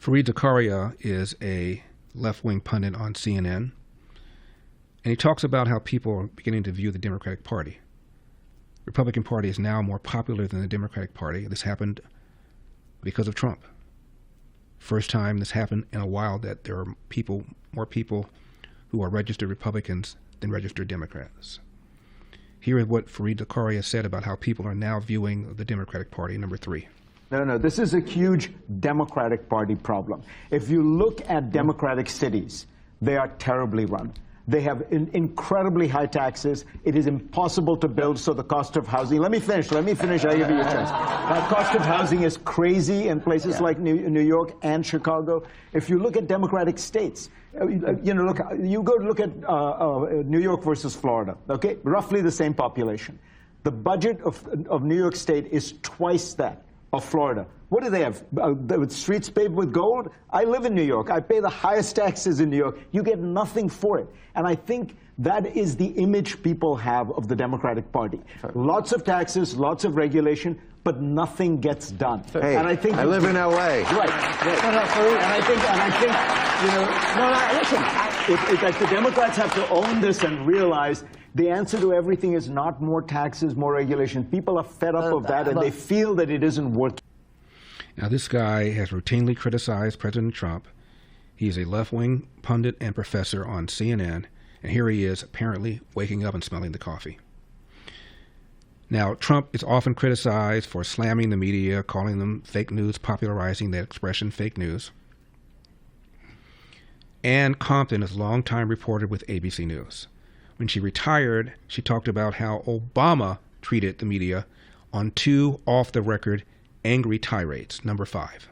Fareed Zakaria is a left-wing pundit on CNN, and he talks about how people are beginning to view the Democratic Party. The Republican Party is now more popular than the Democratic Party. This happened because of Trump. First time this happened in a while that there are more people who are registered Republicans than registered Democrats. Here is what Fareed Zakaria said about how people are now viewing the Democratic Party. Number 3. No, this is a huge Democratic Party problem. If you look at Democratic cities, they are terribly run. They have incredibly high taxes. It is impossible to build, so the cost of housing... Let me finish, I'll give you a chance. Cost of housing is crazy in places like New York and Chicago. If you look at Democratic states, you go to look at New York versus Florida, okay? Roughly the same population. The budget of New York State is twice that of Florida. What do they have? Streets paved with gold? I live in New York. I pay the highest taxes in New York. You get nothing for it. And I think that is the image people have of the Democratic Party. Lots of taxes, lots of regulation, but nothing gets done. Hey, and I live in L.A. Right. Listen, the Democrats have to own this and realize the answer to everything is not more taxes, more regulation. People are fed up of that, and they feel that it isn't working. Now, this guy has routinely criticized President Trump. He is a left-wing pundit and professor on CNN, and here he is apparently waking up and smelling the coffee. Now, Trump is often criticized for slamming the media, calling them fake news, popularizing that expression, fake news. Ann Compton is a longtime reporter with ABC News. When she retired, she talked about how Obama treated the media on 2 off-the-record angry tirades. Number 5.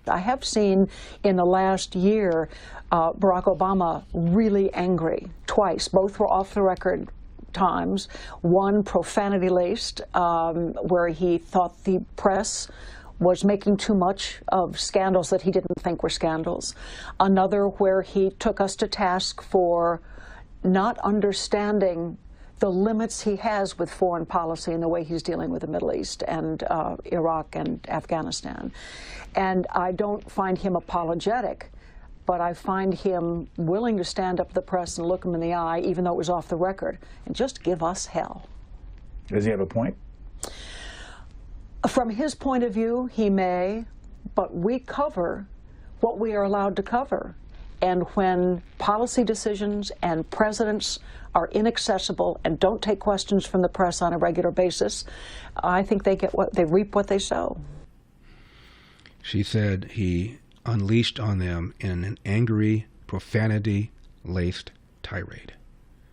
I have seen in the last year Barack Obama really angry twice. Both were off-the-record times. One profanity-laced, where he thought the press was making too much of scandals that he didn't think were scandals. Another where he took us to task for not understanding the limits he has with foreign policy and the way he's dealing with the Middle East and Iraq and Afghanistan. And I don't find him apologetic, but I find him willing to stand up to the press and look him in the eye, even though it was off the record, and just give us hell. Does he have a point? From his point of view, he may, but we cover what we are allowed to cover. And when policy decisions and presidents are inaccessible and don't take questions from the press on a regular basis, I think they reap what they sow. She said he unleashed on them in an angry, profanity-laced tirade.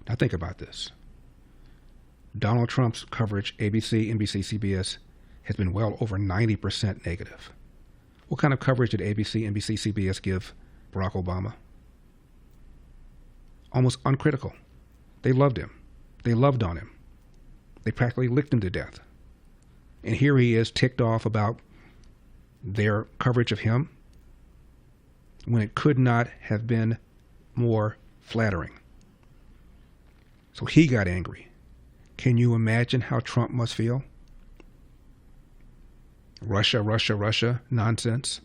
Now think about this. Donald Trump's coverage, ABC, NBC, CBS, has been well over 90% negative. What kind of coverage did ABC, NBC, CBS give Barack Obama? Almost uncritical. They loved him. They loved on him. They practically licked him to death. And here he is ticked off about their coverage of him when it could not have been more flattering. So he got angry. Can you imagine how Trump must feel? Russia nonsense.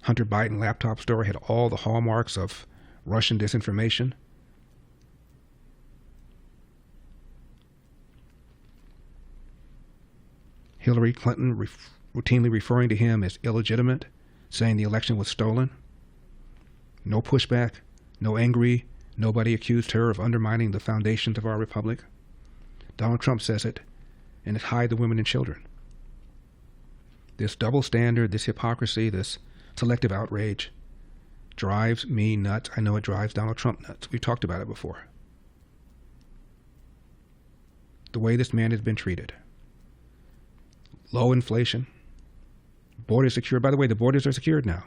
Hunter Biden laptop story had all the hallmarks of Russian disinformation. Hillary Clinton routinely referring to him as illegitimate, saying the election was stolen. No pushback, no angry, nobody accused her of undermining the foundations of our republic. Donald Trump says it, and it hide the women and children. This double standard, this hypocrisy, this selective outrage drives me nuts. I know it drives Donald Trump nuts. We've talked about it before. The way this man has been treated. Low inflation. Borders secured. By the way, the borders are secured now.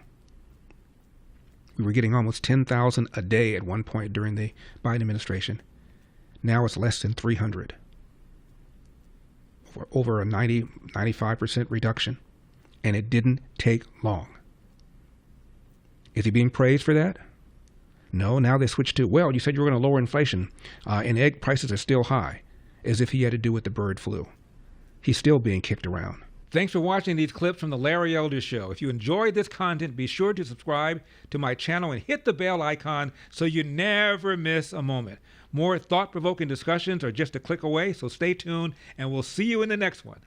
We were getting almost 10,000 a day at one point during the Biden administration. Now it's less than 300. Over a 95% reduction. And it didn't take long. Is he being praised for that? No, now they switched to, well, you said you were going to lower inflation, and egg prices are still high, as if he had to do with the bird flu. He's still being kicked around. Thanks for watching these clips from The Larry Elder Show. If you enjoyed this content, be sure to subscribe to my channel and hit the bell icon so you never miss a moment. More thought-provoking discussions are just a click away, so stay tuned, and we'll see you in the next one.